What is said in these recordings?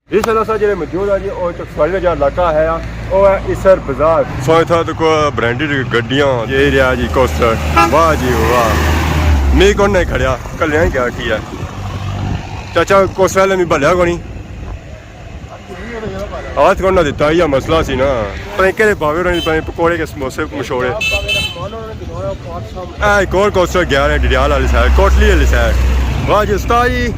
इस तरह जो मौजूद है जी और चकसवारी का जो इलाका है वो है इसर बाजार था तो ब्रांडेड गड्डियाँ ये रहा जी कोस्टर वाह जी वाह मैं कौन नहीं खड़िया कल क्या ठीक है चाचा कोस्टर वाले मैं भलिया को नहीं हाथ कौन ना दिता या मसला सी ना के भावे पकौड़े के समोसे मशहूर एक और कोस्टर गया है डिडियाल वाली साइड कोटली वाली साइड वाह जी उस्ताद जी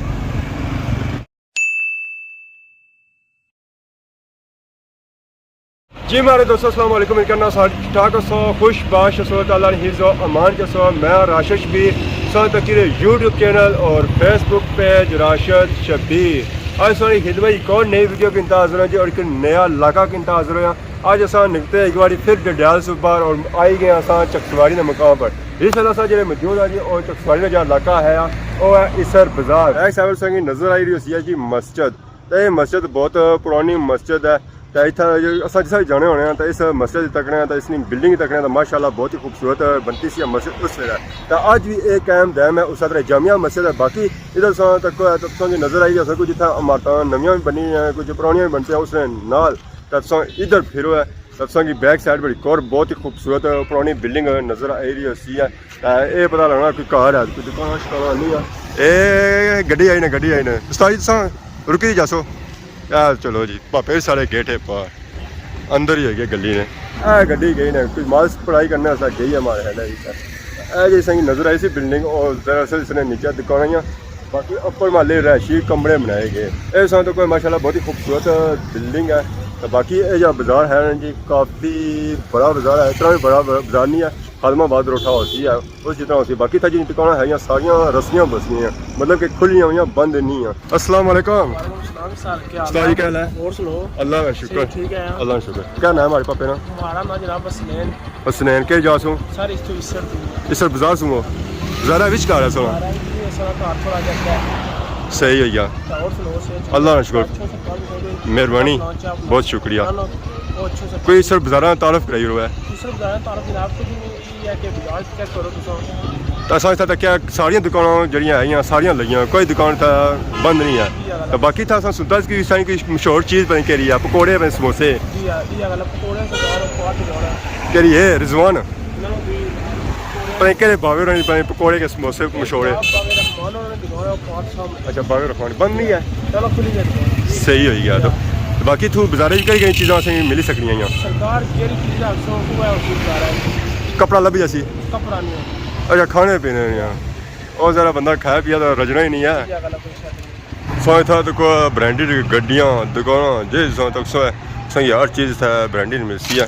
जी मेरे दोस्तों अस्सलाम वालेकुम करना ठाक सो खुश बाश सो ताला हिज़्ज़ो अमान के सो मैं राशिद शबीर सो तकरीर यूट्यूब चैनल और फेसबुक पेज राशिद शबीर आज सारी खिदमत एक और नई वीडियो के इंतजार है जी और एक नया इलाका के इंतजार है आज असा निकलते एक बार फिर डिडियाल सुबार और आई गए असा चकसवारी के मुकाम पर इस तरह जो मौजूद है जी और चकसवारी का जो इलाका है वो है इसर बाजार एक साइड संगी नज़र आई रही है जी मस्जिद तो ये मस्जिद बहुत पुरानी मस्जिद है तो इतना असा जिस जाने होने तो इस मस्जिद तकने तो इसकी बिल्डिंग तकने तो माशाल्लाह बहुत ही खूबसूरत बनती सी मस्जिद उस है तो अज भी एक कायम दैम है उस तरह जामिया मस्जिद है बाकी इधर तक नज़र आई है कुछ इतना इमारत नवियाँ भी बनी हैं कुछ पुरानियाँ भी बनती हैं उस नाल तो इधर फिरो है तब की बैक साइड बड़ी और बहुत ही खूबसूरत पुरानी बिल्डिंग नज़र आई रही है ये पता लगना कोई घर है कोई दुकान शुकान नहीं है ये गड्डी आई ने उस्ताद जी रुकी जासो यार चलो जी भापे सारे गेट है पार अंदर ही है गली ने गड्डी गई ने कोई माल पढ़ाई करने वाला गई है हमारे है जी संगी नज़र आई सी बिल्डिंग और दरअसल इसने नीचे दुकानियाँ बाकी ऊपर माले रशीद कमरे बनाए गए इस तो कोई माशाल्लाह बहुत ही खूबसूरत बिल्डिंग है तो बाकी ये जो बाज़ार है जी काफ़ी बड़ा बाज़ार है इतना भी बड़ा बाज़ार नहीं है खालमाबाद रोटा होती है उस जितना होती है बाकी था जी दुकान है यहाँ सारियाँ रस्सियाँ बसी हैं मतलब कि खुली हुई बंद नहीं है अस्सलाम वालेकुम अल्लाह का शुक्र अल्लाह का शुक्र क्या नाम हमारे पापे ना हसनैन के जासू इसर बाजार सुनो ज़रा विच कर है सुनो सही है यार अल्लाह का शुक्र मेहरबानी बहुत शुक्रिया कोई सर बाजार तारफ कराई हुआ है असा इतना क्या सारिया दुकाना जड़ियाँ है सारिया लगियाँ कोई दुकान था बंद नहीं है तो बाकी था सुनता कि कोई मशहूर चीज़ बनी कह रही है पकौड़े बने समोसे कह रही है रिजवान के भावे बने पकौड़े के समोसे मशहूर है अच्छा बावे रखवानी बंद नहीं है सही हो गया तो बाकी तू बाजार कई कई चीज़ा असें मिली सकनियां कपड़ा लभी जैसी अच्छा खाने पीने और ज़रा बंदा खाया पिया तो रजना ही नहीं है सो था तो कोई ब्रांडेड गड्डियाँ दुकान जिस तक सो है संगी हर चीज़ था ब्रांडेड मिलती है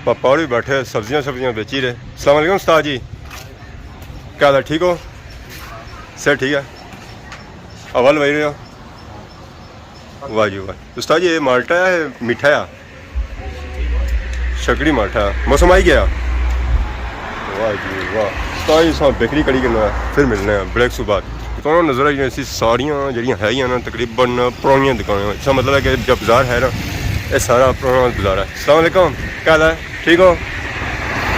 पापा भी बैठे सब्जियाँ बेची रहे अस्सलाम वालेकुम उस्ताद जी क्या था ठीक हो सर ठीक है अवल वही रहे हो वाह जी वाह उस्ताद जी ये माल्टा है मीठा है शकड़ी माल्टा मौसम आई गया वाह जी वाह उस्ताद जी साहब बेकरी कड़ी करना फिर मिलने हैं ब्रेक सुबह तो नज़र आई ऐसी सारियाँ जड़ियाँ है ना तकरीबन पुरानियाँ दुकानें इसका मतलब है कि जब बाज़ार है ना ये सारा पुराना बाज़ार है अस्सलाम वालेकुम क्या हाल है ठीक हो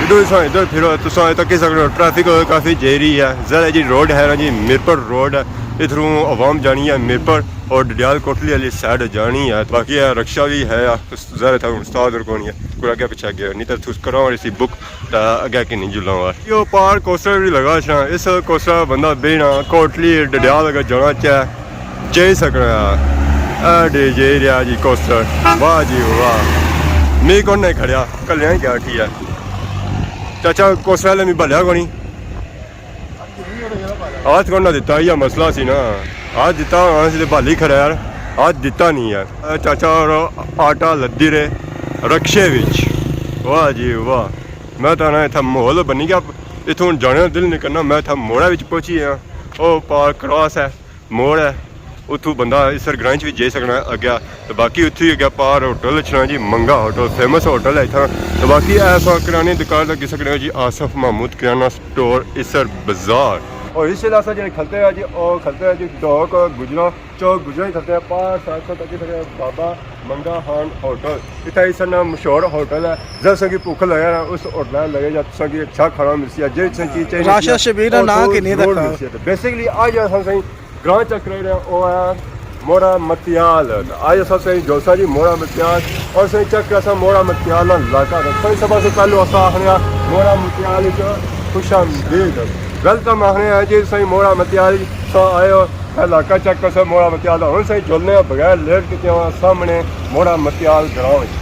इधर फिरो तुम तक ट्रैफिक काफ़ी जेरी है ज़रा जी रोड है ना जी मीरपुर रोड है इधरों आवाम जानी है मीरपुर और डिडियाल कोटली वाली साइड जानी है बाकी है रक्षा भी है ज़रा था उस्ताद और कौन है कोई आगे पीछे गया नहीं तो करो इसी बुक अगे कि नहीं जुला हुआ यो पार कोस्टर भी लगा इस कोस्टर बंदा बेना कोटली डिडियाल अगर जाना चाहे जा सकना डे जे रहा जी कोस्टर वाह जी वाह मैं कौन नहीं खड़िया कल क्या ठीक है चाचा कोस्टर वाले मैं भलिया को नहीं हाथ कौन ना दिता या मसला सी ना हाथ दिता भाली खड़ा यार हाथ दिता नहीं यार चाचा और आटा लद्दी रहे रक्शे विच वाह जी वाह मैं तो ना इतना माहौल बनी गया इतों जाने का दिल नहीं करना मैं था मोड़ा विच पहुंची हाँ वो पार क्रॉस है मोड़ है उतों बंदा इसर ग्रां भी जाई सकना अग्या तो बाकी उत्थों ही अग्या पार होटल चना जी मंगा होटल फेमस होटल है इतना तो बाकी ऐसा किराने दुकान लगी सकने जी आसफ महमूद किराना स्टोर इसर बाजार और इस इलाका जो खलते हैं जी और खलते हैं जी डॉक गुजरा चौक गुजरा ही खलते हैं पार साथ तक बाबा मंगा खान होटल इतना इस मशहूर होटल है जब संगी भूख लगे ना उस होटल लगे जब संगी अच्छा खाना मिलती है जो चीज़ चाहिए बेसिकली आज सही ग्रां चक रहे हैं वो है मोड़ा मतियाल। आज अस जोसा जी मोड़ा मतियाल और सही चक अस मोड़ा मतियाल इलाका सही सब से पहले अस आखने मोड़ा मतियाल खुशामदीद। वेलकम आखने हैं जी सही मोड़ा मतियाल आयो इलाका चक अस मोड़ा मतियाल हम सही जुलने बगैर लेट के सामने मोड़ा मतियाल ग्राउंड।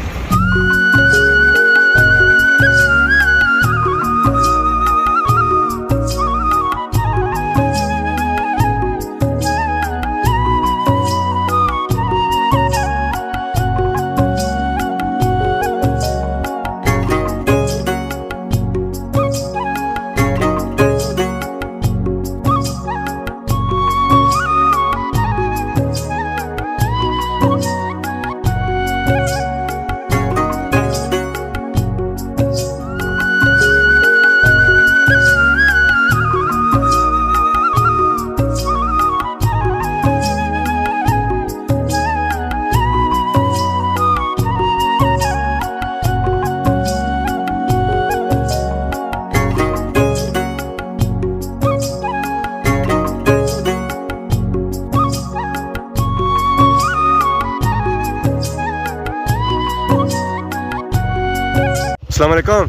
अस्सलाम वालेकुम,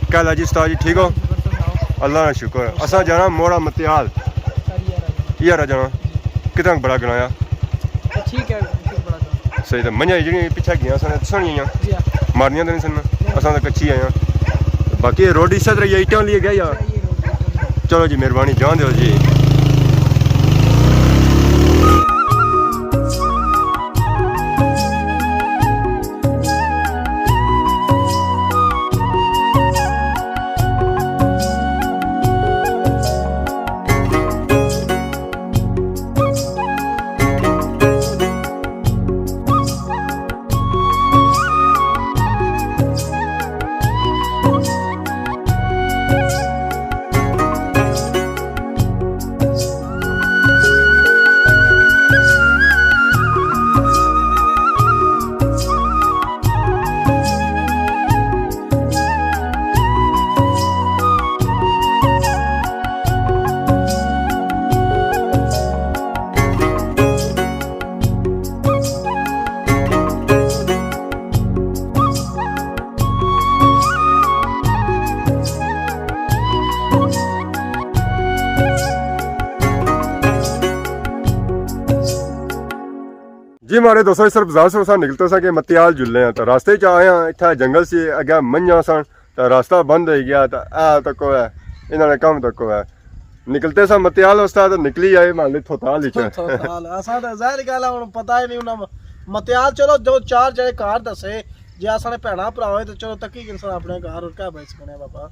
क्या हाल जी उस्ताद जी, ठीक हो? अल्लाह का शुक्र। असा जाना मोड़ा मतियाल यार जाना कितना बड़ा गनाया ठीक है सही। तो मंझा जी पिछे गई सन मारनिया तो नहीं सन असा तो कच्ची आया बाकी रोड इस तरह ईटा लिए गया यार। चलो जी मेहरबानी जान दो जी। जी हमारे दोस्तों इस बाजार से निकलते सा कि मतियाल जुल्ले हैं तो रास्ते च आए हैं इतना जंगल से अगे मंझा सन तो रास्ता बंद हो गया तो ए तक है इन्होंने कम तक है निकलते सा मतियाल उस तो निकली आए मान ली थोथाल पता ही नहीं मतियाल चलो जो चार जड़े कार दसे जे असा भैन भरा हो तो चलो तकी गिनसन अपने घर और क्या बस बने बाबा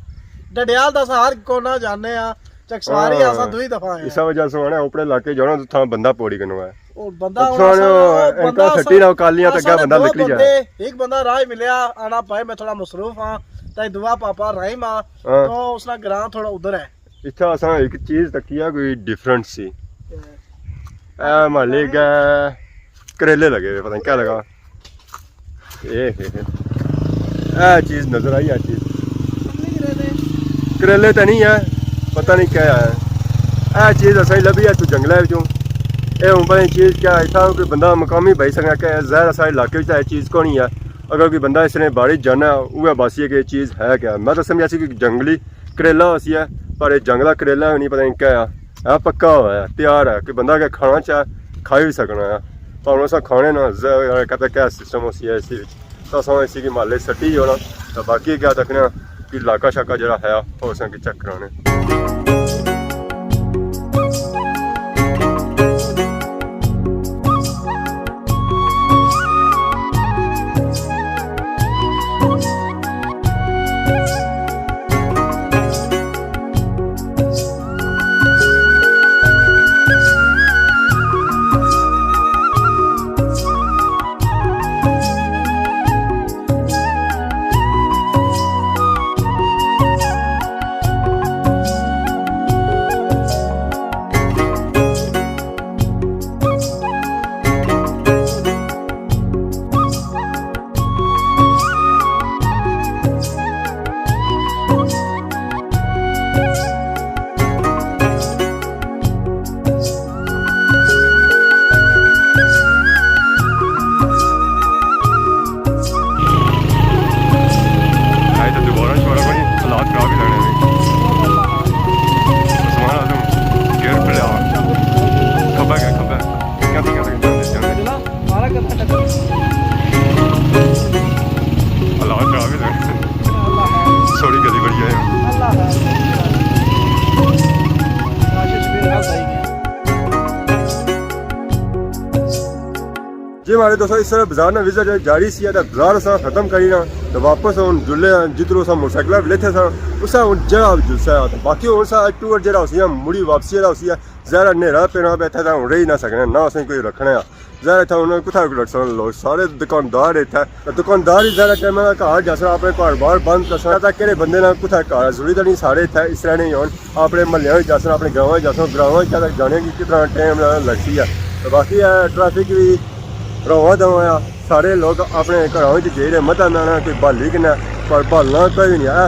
डडियाल दस हर कोना जाने चकसवारी असा दुई दफा आए इस वजह से आने अपने इलाके जाना तो था बंदा पौड़ी कनो है बंदा इनका सट्टी ना कालियां तक बंदा निकली जाए। एक बंदा राह मिलया आना पाए मैं थोड़ा मसरूफ हां ताई दुआ पापा रहीम तो उसना ग्रां थोड़ा उधर है इतना असा एक चीज तकिया कोई डिफरेंट सी ए मालिक करेले लगे हुए पता नहीं क्या लगा ए चीज नजर आई आ चीज करेले तो नहीं है पता नहीं क्या है ए चीज असा लभी है तू जंगल चो ये हूँ पता चीज़ क्या इतना कोई बंदा मकामी भाई सकना कि जहर सारे इलाके में चीज़ कौन है अगर कोई बंदा इसने बारिश जाना वह बासी है कि चीज़ है क्या। मैं तो समझा सी कि जंगली करेला होसी है पर यह जंगला करेला नहीं पता नहीं क्या है पक्का हुआ है तैयार है कि बंदा क्या खाना चाहे खाई भी सकना है पर उस खाने ना कहते क्या सिस्टम होसी है इसी तो अस इसी की माले सट्टी होना तो बाकी क्या देखना कि इलाका शाका जरा है उस चेक कराने। जी हमारे दोस्तों इस तरह बाजार ना विजिट जारी सी है बाजार सा खत्म करी ना तो वापस हम जुले जिधरों सा मोटरसाइकिल लेते सा उसा जगह जुलसा है बाकी और सा टूर जरा उसी मुड़ी वापसी जरा उसी ज़रा नेरा पेना बैठा था रही ना सकने ना उसे कोई रखना है ज़रा था उन्होंने कुछ रख सकते लोग सारे दुकानदार इतना दुकानदार ही ज़रा टाइम घर जैसा अपने कारोबार बंद कर सकता कि बंदे ना कुछ घर जरूरी तो नहीं सारे इतना इस तरह नहीं होन अपने महल्ले जैसा अपने गाँव जैसा ग्रामों क्या जाने की कितना टाइम लगती है तो बाकी ट्रैफिक भी रवा दवा सारे लोग अपने घरों जेरे मत आना कोई बाली कि पर बालना कोई नहीं आया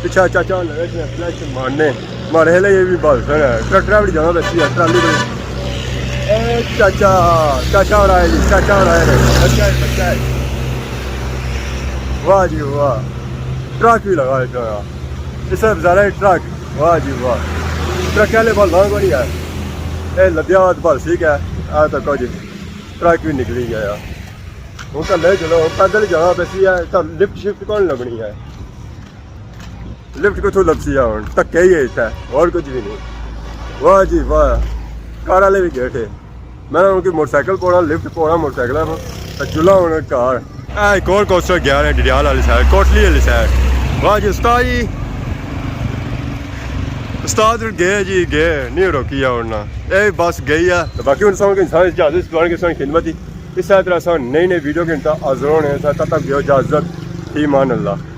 पिछा चाचा लगे फ्लैश मारने मारे लिए भी बाल ट्रैक्टर भी जाना बची है ट्राली चाचा चाचा और आए जी चाचा और आए बच्चा वाह जी वाह ट्रक भी लगा इस बाजार ट्रक वाह जी वाह ट्रक वाले बाल को नहीं है ये लद्या बाल ठीक है आ तो कुछ ट्रक भी निकली गया हूँ तो ले चलो पैदल ही जाना पैसी है तो लिफ्ट शिफ्ट कौन लगनी है लिफ्ट को तो लपसी है हूँ धक्के ही है इतना और कुछ भी नहीं वाह जी वाह कार वाले भी गए थे मैंने उनकी मोटरसाइकिल पौना लिफ्ट पौना मोटरसाइकिल तो चूल्हा होना कार एक और कोस्टर गया है डडियाल वाली साइड कोटली वाली साइड वाह जी उस्ताद गए जी गए नहीं रोकी है उड़ना ये बस गई है तो बाकी उन सब इंसान इजाजत दुआन के खिदमत ही इस तरह नई नई वीडियो के इंतजार हाजिर होने तब तक इजाजत ईमान अल्लाह।